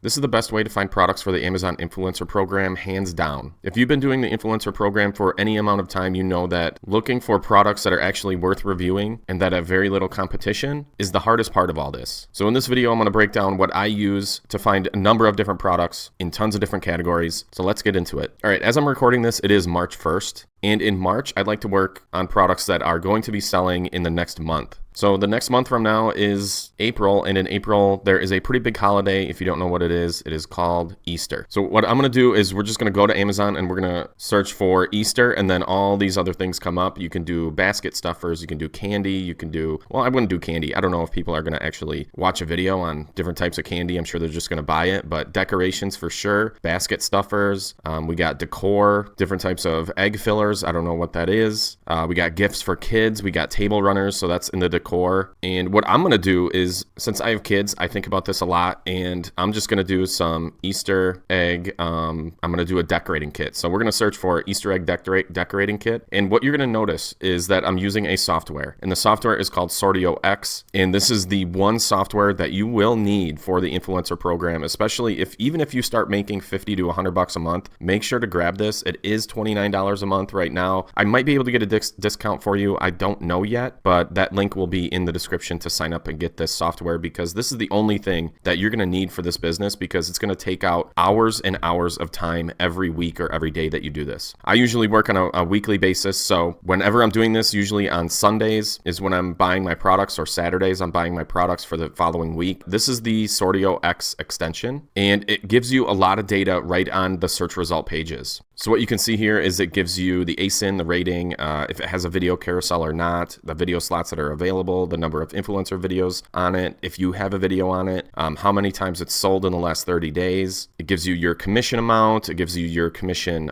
This is the best way to find products for the Amazon Influencer Program, hands down. If you've been doing the Influencer Program for any amount of time, you know that looking for products that are actually worth reviewing and that have very little competition is the hardest part of all this. So in this video, I'm going to break down what I use to find a number of different products in tons of different categories. So let's get into it. All right, as I'm recording this, it is March 1st. And in March, I'd like to work on products that are going to be selling in the next month. So the next month from now is April, and in April, there is a pretty big holiday. If you don't know what it is called Easter. So what I'm going to do is we're just going to go to Amazon and we're going to search for Easter, and then all these other things come up. You can do basket stuffers, you can do candy, you can do, well, I wouldn't do candy. I don't know if people are going to actually watch a video on different types of candy. I'm sure they're just going to buy it, but decorations for sure, basket stuffers. We got decor, different types of egg fillers. I don't know what that is. We got gifts for kids. We got table runners, so that's in the decor. And what I'm going to do is, since I have kids, I think about this a lot, and I'm just going to do some Easter egg. I'm going to do a decorating kit. So we're going to search for Easter egg decorating kit. And what you're going to notice is that I'm using a software, and the software is called SortioX. And this is the one software that you will need for the influencer program, especially even if you start making $50 to $100 a month. Make sure to grab this. It is $29 a month right now. I might be able to get a discount for you. I don't know yet, but that link will be in the description to sign up and get this software, because this is the only thing that you're going to need for this business, because it's going to take out hours and hours of time every week or every day that you do this. I usually work on a weekly basis, so whenever I'm doing this, usually on Sundays is when I'm buying my products, or Saturdays I'm buying my products for the following week. This is the SortioX extension, and it gives you a lot of data right on the search result pages. So what you can see here is it gives you the ASIN, the rating, if it has a video carousel or not, the video slots that are available, the number of influencer videos on it, if you have a video on it, how many times it's sold in the last 30 days. It gives you your commission amount, it gives you your commission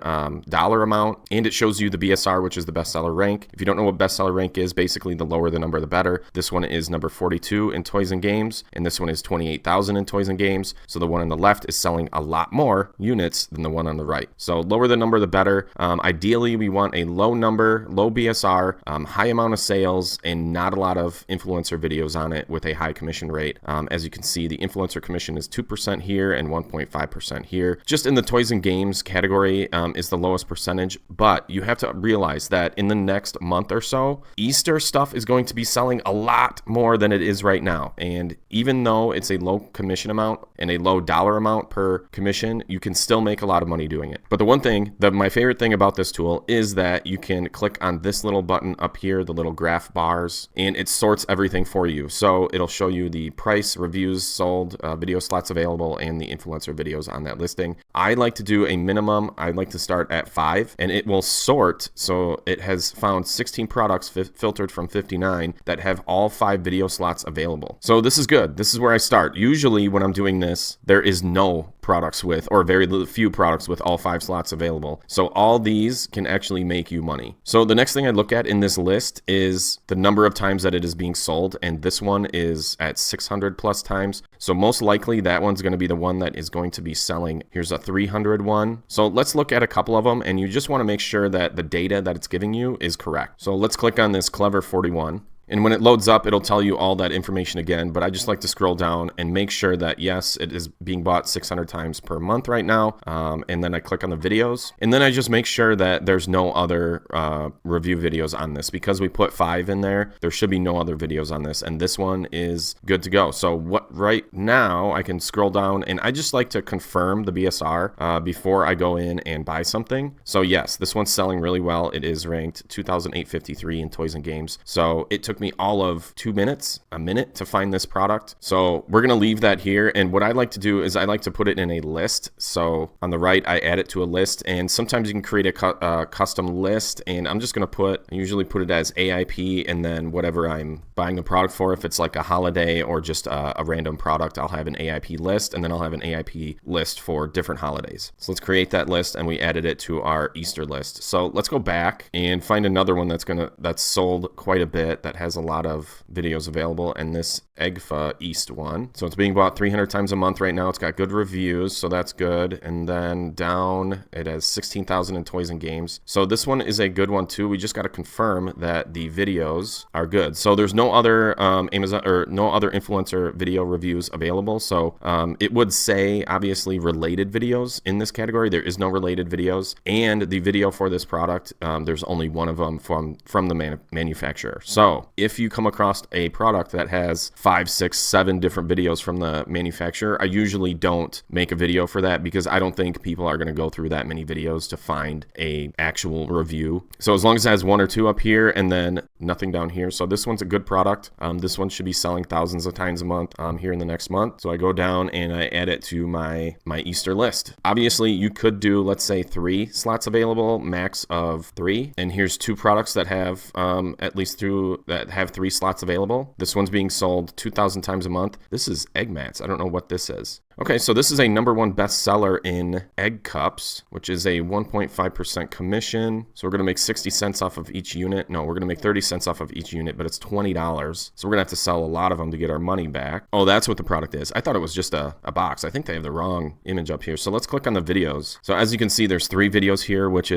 dollar amount, and it shows you the BSR, which is the bestseller rank. If you don't know what bestseller rank is, basically the lower the number, the better. This one is number 42 in toys and games, and this one is 28,000 in toys and games. So the one on the left is selling a lot more units than the one on the right. So lower the number, the better. Ideally, we want a low number, low BSR, high amount of sales, and not a lot of influencer videos on it with a high commission rate. As you can see, the influencer commission is 2% here and 1.5% here. Just in the toys and games category is the lowest percentage, but you have to realize that in the next month or so, Easter stuff is going to be selling a lot more than it is right now. And even though it's a low commission amount and a low dollar amount per commission, you can still make a lot of money doing it. But the one thing, my favorite thing about this tool is that you can click on this little button up here, the little graph bars, and it sorts everything for you. So it'll show you the price, reviews, sold, video slots available, and the influencer videos on that listing. I like to do a minimum. I like to start at 5, and it will sort. So it has found 16 products filtered from 59 that have all 5 video slots available. So this is good. This is where I start. Usually when I'm doing this, there is no products with, or very few products with all 5 slots available. So all these can actually make you money. So the next thing I look at in this list is the number of times that it is being sold, and this one is at 600 plus times. So most likely that one's going to be the one that is going to be selling. Here's a 300 one. So let's look at a couple of them, and you just want to make sure that the data that it's giving you is correct. So let's click on this Clever 41. And when it loads up, it'll tell you all that information again, but I just like to scroll down and make sure that, yes, it is being bought 600 times per month right now. And then I click on the videos, and then I just make sure that there's no other review videos on this. Because we put 5 in there, there should be no other videos on this, and this one is good to go. So right now I can scroll down, and I just like to confirm the BSR before I go in and buy something. So yes, this one's selling really well. It is ranked 2,853 in toys and games. So it took me all of a minute to find this product. So we're going to leave that here. And what I like to do is I like to put it in a list. So on the right, I add it to a list, and sometimes you can create a custom list. And I'm just going to I usually put it as AIP, and then whatever I'm buying the product for, if it's like a holiday or just a random product, I'll have an AIP list, and then I'll have an AIP list for different holidays. So let's create that list, and we added it to our Easter list. So let's go back and find another one that's sold quite a bit, that has has a lot of videos available, and this Egfa East one. So it's being bought 300 times a month right now. It's got good reviews, so that's good. And then down, it has 16,000 in toys and games. So this one is a good one too. We just got to confirm that the videos are good. So there's no other Amazon or no other influencer video reviews available. So it would say obviously related videos in this category. There is no related videos, and the video for this product, there's only one of them from the manufacturer. So if you come across a product that has 5, 6, 7 different videos from the manufacturer, I usually don't make a video for that because I don't think people are going to go through that many videos to find a actual review. So as long as it has 1 or 2 up here and then nothing down here. So this one's a good product. This one should be selling thousands of times a month here in the next month. So I go down and I add it to my Easter list. Obviously you could do, let's say 3 slots available, max of 3. And here's 2 products that have at least 3 slots available. This one's being sold 2,000 times a month. This is egg mats. I don't know what this is. Okay, so this is a #1 bestseller in egg cups, which is a 1.5% commission. So we're going to make 60 cents off of each unit. No, we're going to make 30 cents off of each unit, but it's $20. So we're going to have to sell a lot of them to get our money back. Oh, that's what the product is. I thought it was just a box. I think they have the wrong image up here. So let's click on the videos. So as you can see, there's 3 videos here, which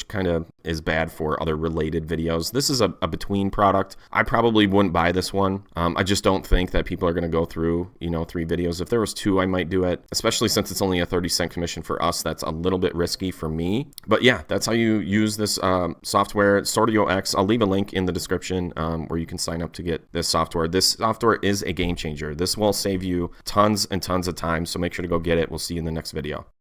kind of is bad for other related videos. This is a between product. I probably wouldn't buy this one. I just don't think that people are going to go through, 3 videos. If there was 2, I might do it, especially since it's only a 30-cent commission for us. That's a little bit risky for me. But yeah, that's how you use this software, SortioX. I'll leave a link in the description where you can sign up to get this software. This software is a game changer. This will save you tons and tons of time, so make sure to go get it. We'll see you in the next video.